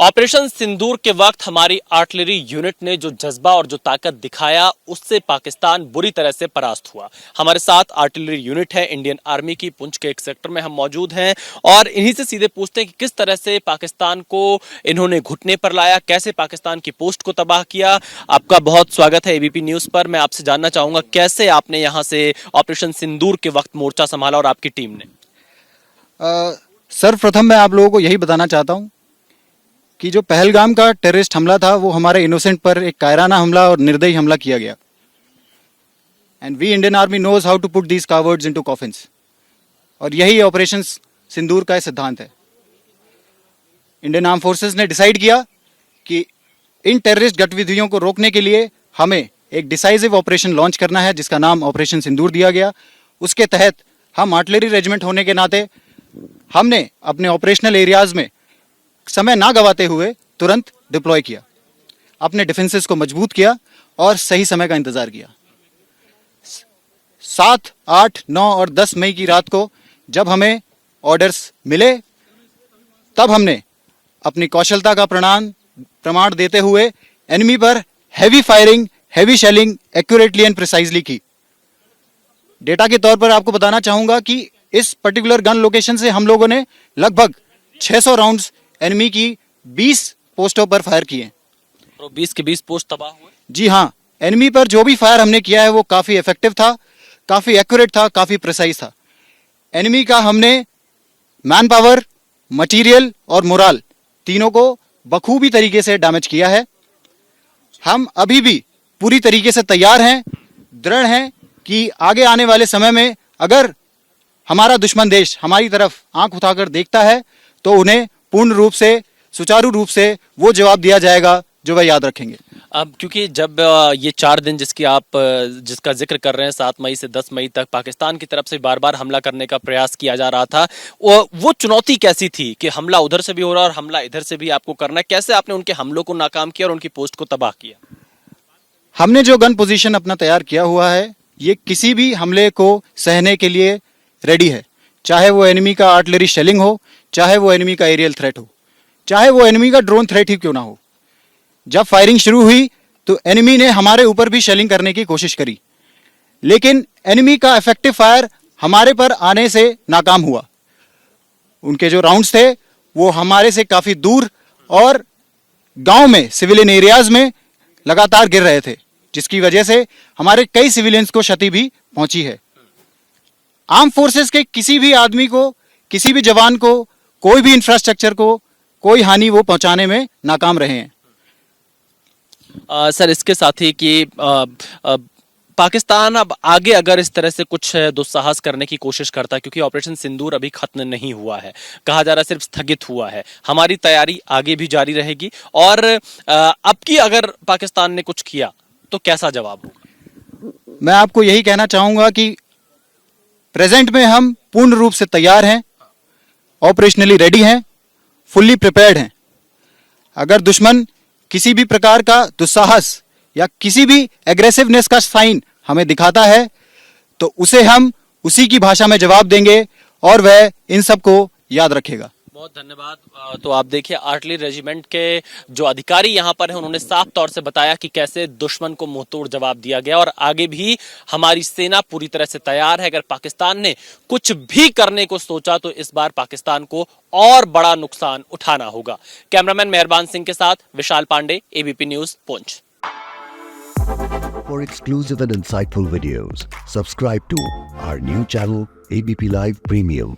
Operation सिंदूर के वक्त हमारी आर्टिलरी यूनिट ने जो जज्बा और जो ताकत दिखाया, उससे पाकिस्तान बुरी तरह से परास्त हुआ। हमारे साथ आर्टिलरी यूनिट है इंडियन आर्मी की, पुंछ के एक सेक्टर में हम मौजूद हैं और इन्हीं से सीधे पूछते हैं कि किस तरह से पाकिस्तान को इन्होंने घुटने पर लाया, कैसे पाकिस्तान की पोस्ट को तबाह किया। आपका बहुत स्वागत है एबीपी न्यूज पर। मैं आपसे जानना चाहूंगा कैसे आपने यहाँ से ऑपरेशन सिंदूर के वक्त मोर्चा संभाला और आपकी टीम ने। सर्वप्रथम मैं आप लोगों को यही बताना चाहता हूं कि जो पहलगाम का टेररिस्ट हमला था वो हमारे इनोसेंट पर एक कायराना हमला और निर्दयी हमला किया गया। And we Indian army knows how to put these cowards into coffins, और यही ऑपरेशन सिंदूर का सिद्धांत है। इंडियन आर्म फोर्सेस ने डिसाइड किया कि इन टेररिस्ट गतिविधियों को रोकने के लिए हमें एक डिसाइसिव ऑपरेशन लॉन्च करना है, जिसका नाम ऑपरेशन सिंदूर दिया गया। उसके तहत हम आर्टिलरी रेजिमेंट होने के नाते हमने अपने ऑपरेशनल एरियाज में समय ना गवाते हुए तुरंत डिप्लॉय किया, अपने डिफेंसेस को मजबूत किया और सही समय का इंतजार किया। 7, 8, 9 और 10 मई की रात को जब हमें ऑर्डर्स मिले, तब हमने अपनी कौशलता का प्रमाण देते हुए एनिमी पर heavy firing, heavy shelling accurately and precisely की। डेटा के तौर पर आपको बताना चाहूंगा कि इस पर्टिकुलर गन लोकेशन से हम लोगों ने लगभग 600 राउंड्स एनिमी की 20 पोस्टों पर फायर किए। तो 20 के 20 पोस्ट तबाह हुए। जी हाँ, एनिमी पर जो भी फायर हमने किया है वो काफी इफेक्टिव था, काफी एक्यूरेट था, काफी प्रिसाइज था। एनिमी का हमने मैन पावर, मटेरियल और मोरल तीनों को बखूबी तरीके से डैमेज किया है। हम अभी भी पूरी तरीके से तैयार हैं, दृढ़ हैं कि आगे आने वाले समय में अगर हमारा दुश्मन देश हमारी तरफ आंख उठाकर देखता है तो उन्हें पूर्ण रूप से, सुचारू रूप से वो जवाब दिया जाएगा जो वह याद रखेंगे। अब क्योंकि जब ये 4 दिन जिसका जिक्र कर रहे हैं, 7 मई से 10 मई तक पाकिस्तान की तरफ से बार बार हमला करने का प्रयास किया जा रहा था, वो चुनौती कैसी थी कि हमला उधर से भी हो रहा है और हमला इधर से भी आपको करना है? कैसे आपने उनके हमलों को नाकाम किया और उनकी पोस्ट को तबाह किया? हमने जो गन पोजीशन अपना तैयार किया हुआ है, ये किसी भी हमले को सहने के लिए रेडी है। चाहे वो एनिमी का आर्टिलरी शेलिंग हो, चाहे वो एनिमी का एरियल थ्रेट हो, चाहे वो एनिमी का ड्रोन थ्रेट ही क्यों ना हो। जब फायरिंग शुरू हुई तो एनिमी ने हमारे ऊपर भी शेलिंग करने की कोशिश करी, लेकिन एनिमी का इफेक्टिव फायर हमारे पर आने से नाकाम हुआ। उनके जो राउंड्स थे वो हमारे से काफी दूर और गांव में, सिविलियन एरियाज में लगातार गिर रहे थे, जिसकी वजह से हमारे कई सिविलियंस को क्षति भी पहुंची है। आर्म फोर्सेस के किसी भी आदमी को, किसी भी जवान को, कोई भी इंफ्रास्ट्रक्चर को कोई हानि वो पहुंचाने में नाकाम रहे हैं। सर, इसके साथ ही कि पाकिस्तान अब आगे अगर इस तरह से कुछ दुस्साहस करने की कोशिश करता है, क्योंकि ऑपरेशन सिंदूर अभी खत्म नहीं हुआ है, कहा जा रहा है सिर्फ स्थगित हुआ है, हमारी तैयारी आगे भी जारी रहेगी और अब की अगर पाकिस्तान ने कुछ किया तो कैसा जवाब होगा? मैं आपको यही कहना चाहूंगा कि प्रेजेंट में हम पूर्ण रूप से तैयार हैं, ऑपरेशनली रेडी हैं, फुल्ली प्रिपेयर्ड हैं। अगर दुश्मन किसी भी प्रकार का दुस्साहस या किसी भी एग्रेसिवनेस का साइन हमें दिखाता है तो उसे हम उसी की भाषा में जवाब देंगे और वह इन सब को याद रखेगा। बहुत धन्यवाद। तो आप देखिए, आर्टिलरी रेजिमेंट के जो अधिकारी यहाँ पर हैं, उन्होंने साफ तौर से बताया कि कैसे दुश्मन को मुंहतोड़ जवाब दिया गया और आगे भी हमारी सेना पूरी तरह से तैयार है। अगर पाकिस्तान ने कुछ भी करने को सोचा तो इस बार पाकिस्तान को और बड़ा नुकसान उठाना होगा। कैमरामैन मेहरबान सिंह के साथ Vishal Pandey, ABP news, Poonch. For exclusive and insightful videos, subscribe to our new channel ABP Live Premium.